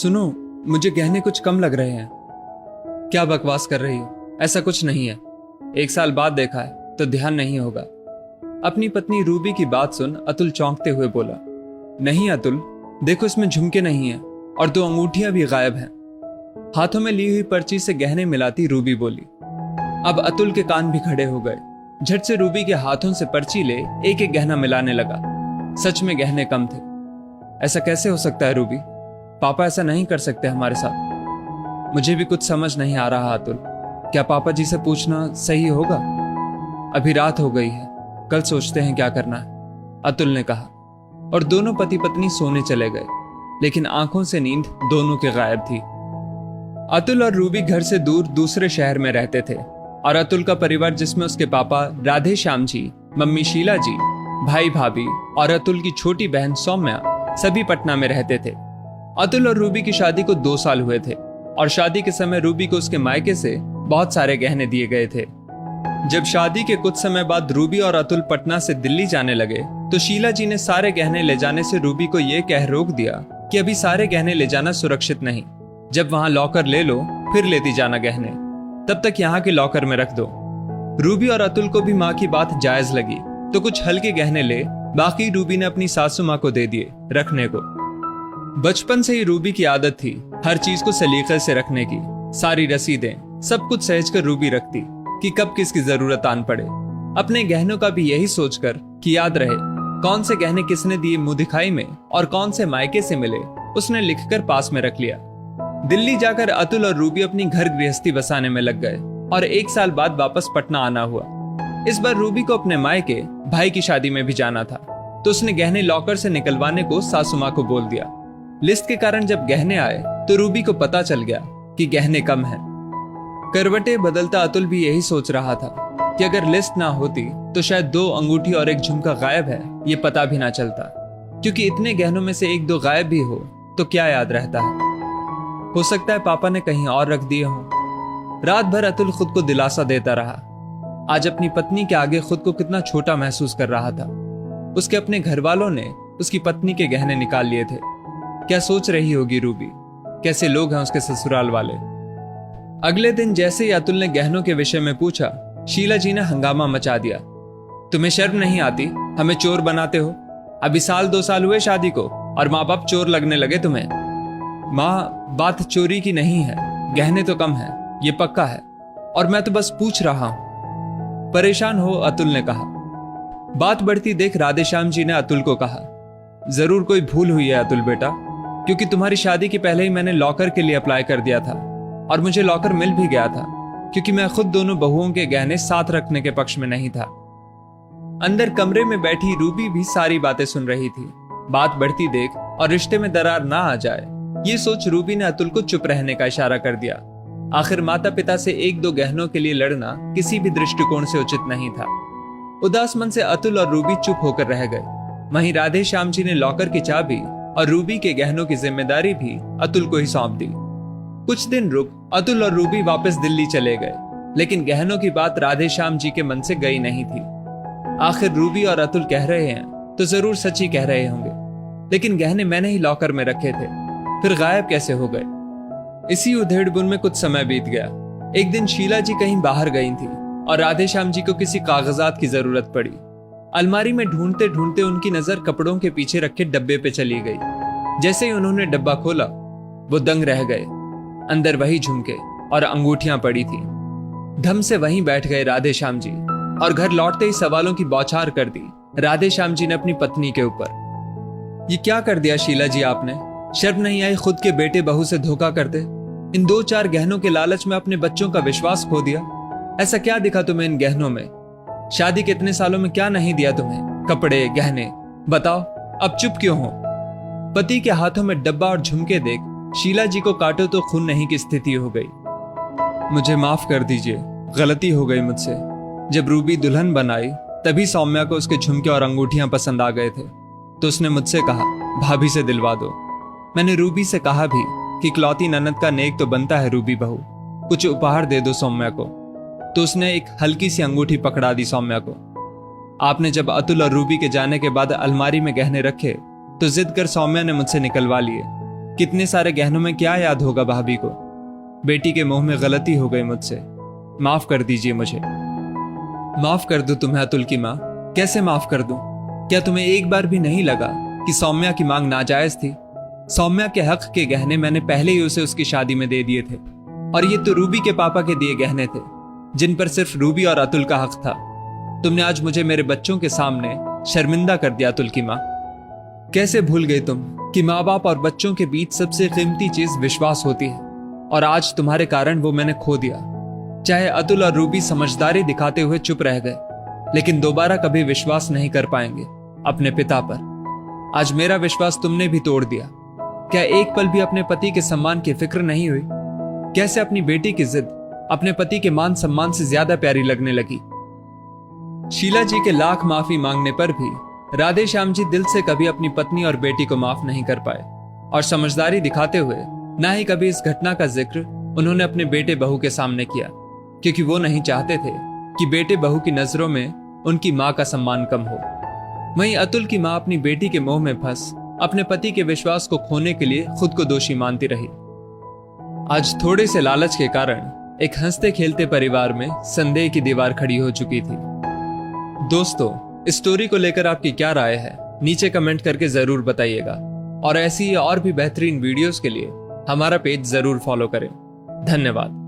सुनो, मुझे गहने कुछ कम लग रहे हैं। क्या बकवास कर रही हो? ऐसा कुछ नहीं है। 1 साल बाद देखा है तो ध्यान नहीं होगा। अपनी पत्नी रूबी की बात सुन अतुल चौंकते हुए बोला, नहीं अतुल, देखो इसमें झुमके नहीं है और 2 अंगूठियां भी गायब हैं। हाथों में ली हुई पर्ची से गहने मिलाती रूबी बोली। अब अतुल के कान भी खड़े हो गए। झट से रूबी के हाथों से पर्ची ले एक एक गहना मिलाने लगा। सच में गहने कम थे। ऐसा कैसे हो सकता है रूबी? पापा ऐसा नहीं कर सकते हमारे साथ। मुझे भी कुछ समझ नहीं आ रहा अतुल। क्या पापा जी से पूछना सही होगा? अभी रात हो गई है, कल सोचते हैं क्या करना है, अतुल ने कहा। और दोनों पति पत्नी सोने चले गए, लेकिन आंखों से नींद दोनों के गायब थी। अतुल और रूबी घर से दूर दूसरे शहर में रहते थे और अतुल का परिवार, जिसमें उसके पापा राधे श्याम जी, मम्मी शीला जी, भाई भाभी और अतुल की छोटी बहन सौम्या, सभी पटना में रहते थे। अतुल और रूबी की शादी को 2 साल हुए थे और शादी के समय रूबी को उसके मायके से बहुत सारे गहने दिए गए थे। जब शादी के कुछ समय बाद रूबी और अतुल पटना से दिल्ली जाने लगे तो शीला जी ने सारे गहने ले जाने से रूबी को यह कह रोक दिया कि अभी सारे गहने ले जाना सुरक्षित नहीं। जब वहां लॉकर ले लो फिर लेती जाना गहने, तब तक यहाँ के लॉकर में रख दो। रूबी और अतुल को भी माँ की बात जायज लगी तो कुछ हल्के गहने ले बाकी रूबी ने अपनी सासू माँ को दे दिए रखने को। बचपन से ही रूबी की आदत थी हर चीज को सलीके से रखने की। सारी रसीदें सब कुछ सहज कर रूबी रखती कि कब किसकी जरूरत आन पड़े। अपने गहनों का भी यही सोचकर कि याद रहे कौन से गहने किसने दिए मुंह दिखाई में और कौन से मायके से मिले, उसने लिखकर पास में रख लिया। दिल्ली जाकर अतुल और रूबी अपनी घर गृहस्थी बसाने में लग गए और 1 साल बाद वापस पटना आना हुआ। इस बार रूबी को अपने मायके भाई की शादी में भी जाना था तो उसने गहने लॉकर से निकलवाने को सासू माँ को बोल दिया। लिस्ट के कारण जब गहने आए तो रूबी को पता चल गया कि गहने कम हैं। करवटें बदलता अतुल भी यही सोच रहा था कि अगर लिस्ट ना होती तो शायद 2 अंगूठी और एक झुमका गायब है ये पता भी ना चलता, क्योंकि इतने गहनों में से 1-2 गायब भी हो तो क्या याद रहता है। हो सकता है पापा ने कहीं और रख दिए हों। रात भर अतुल खुद को दिलासा देता रहा। आज अपनी पत्नी के आगे खुद को कितना छोटा महसूस कर रहा था। उसके अपने घर वालों ने उसकी पत्नी के गहने निकाल लिए थे। क्या सोच रही होगी रूबी? कैसे लोग हैं उसके ससुराल वाले। अगले दिन जैसे ही अतुल ने गहनों के विषय में पूछा, शीला जी ने हंगामा मचा दिया। तुम्हें शर्म नहीं आती? हमें चोर बनाते हो। अभी 1-2 साल हुए शादी को और माँ बाप चोर लगने लगे तुम्हें। माँ, बात चोरी की नहीं है, गहने तो कम है ये पक्का है, और मैं तो बस पूछ रहा हूं। परेशान हो अतुल ने कहा। बात बढ़ती देख राधेश्याम जी ने अतुल को कहा, जरूर कोई भूल हुई है अतुल बेटा, क्योंकि तुम्हारी शादी के पहले ही मैंने लॉकर के लिए अप्लाई कर दिया था और मुझे लॉकर मिल भी गया था, क्योंकि मैं खुद दोनों बहुओं के गहने साथ रखने के पक्ष में नहीं था। अंदर कमरे में बैठी रूबी भी सारी बातें सुन रही थी। बात बढ़ती देख और रिश्ते में दरार ना आ जाए ये सोच रूबी ने अतुल को चुप रहने का इशारा कर दिया। आखिर माता पिता से 1-2 गहनों के लिए लड़ना किसी भी दृष्टिकोण से उचित नहीं था। उदास मन से अतुल और रूबी चुप होकर रह गए। वहीं राधे श्याम जी ने लॉकर की चाबी और रूबी के गहनों की जिम्मेदारी भी अतुल को ही सौंप दी। कुछ दिन रुक अतुल और रूबी वापस दिल्ली चले गए, लेकिन गहनों की बात राधे श्याम जी के मन से गई नहीं थी। आखिर रूबी और अतुल कह रहे हैं तो जरूर सच ही कह रहे होंगे, लेकिन गहने मैंने ही लॉकर में रखे थे, फिर गायब कैसे हो गए। इसी उधेड़-बुन में कुछ समय बीत गया। एक दिन शीला जी कहीं बाहर गई थी और राधे श्याम जी को किसी कागजात की जरूरत पड़ी। अलमारी में ढूंढते ढूंढते उनकी नजर कपड़ों के पीछे रखे डब्बे पे चली गई। जैसे ही उन्होंने डब्बा खोला वो दंग रह गए। अंदर वही झुमके और अंगूठियां पड़ी थी। धम से वहीं बैठ गए राधे श्याम जी और घर लौटते ही सवालों की बौछार कर दी राधे श्याम जी ने अपनी पत्नी के ऊपर। ये क्या कर दिया शीला जी आपने? शर्म नहीं आई खुद के बेटे बहू से धोखा करते? इन 2-4 गहनों के लालच में अपने बच्चों का विश्वास खो दिया। ऐसा क्या दिखा तुम्हें इन गहनों में? शादी के इतने सालों में क्या नहीं दिया तुम्हें? कपड़े, गहने, बताओ अब चुप क्यों हो? पति के हाथों में डब्बा और झुमके देख शीला जी को काटो तो खून नहीं की स्थिति हो गई। मुझे माफ कर दीजिए, गलती हो गई मुझसे। जब रूबी दुल्हन बनाई तभी सौम्या को उसके झुमके और अंगूठियां पसंद आ गए थे तो उसने मुझसे कहा भाभी से दिलवा दो। मैंने रूबी से कहा भी कि इकलौती ननद का नेक तो बनता है रूबी बहू, कुछ उपहार दे दो सौम्या को, तो उसने एक हल्की सी अंगूठी पकड़ा दी सौम्या को। आपने जब अतुल और रूबी के जाने के बाद अलमारी में गहने रखे तो जिद कर सौम्या ने मुझसे निकलवा लिए। कितने सारे गहनों में क्या याद होगा भाभी को। बेटी के मुंह में गलती हो गई मुझसे, माफ कर दीजिए मुझे। माफ कर दूं तुम्हें अतुल की माँ, कैसे माफ कर दूं? क्या तुम्हें एक बार भी नहीं लगा कि सौम्या की मांग नाजायज थी? सौम्या के हक के गहने मैंने पहले ही उसे उसकी शादी में दे दिए थे, और ये तो रूबी के पापा के दिए गहने थे जिन पर सिर्फ रूबी और अतुल का हक था। तुमने आज मुझे मेरे बच्चों के सामने शर्मिंदा कर दिया अतुल की माँ। कैसे भूल गई तुम कि माँ बाप और बच्चों के बीच सबसे कीमती चीज विश्वास होती है, और आज तुम्हारे कारण वो मैंने खो दिया। चाहे अतुल और रूबी समझदारी दिखाते हुए चुप रह गए, लेकिन दोबारा कभी विश्वास नहीं कर पाएंगे अपने पिता पर। आज मेरा विश्वास तुमने भी तोड़ दिया। क्या एक पल भी अपने पति के सम्मान की फिक्र नहीं हुई? कैसे अपनी बेटी की जिद अपने पति के मान सम्मान से ज्यादा प्यारी लगने लगी? शीला जी के लाख माफी मांगने पर भी राधे श्याम जी दिल से कभी अपनी पत्नी और बेटी को माफ नहीं कर पाए, और समझदारी दिखाते हुए ना ही कभी इस घटना का जिक्र उन्होंने अपने बेटे बहू के सामने किया, क्योंकि वो नहीं चाहते थे कि बेटे बहू की नजरों में उनकी मां का सम्मान कम हो। वहीं अतुल की मां अपनी बेटी के मोह में फंस अपने पति के विश्वास को खोने के लिए खुद को दोषी मानती रही। आज थोड़े से लालच के कारण एक हंसते खेलते परिवार में संदेह की दीवार खड़ी हो चुकी थी। दोस्तों, इस स्टोरी को लेकर आपकी क्या राय है नीचे कमेंट करके जरूर बताइएगा, और ऐसी और भी बेहतरीन वीडियोस के लिए हमारा पेज जरूर फॉलो करें। धन्यवाद।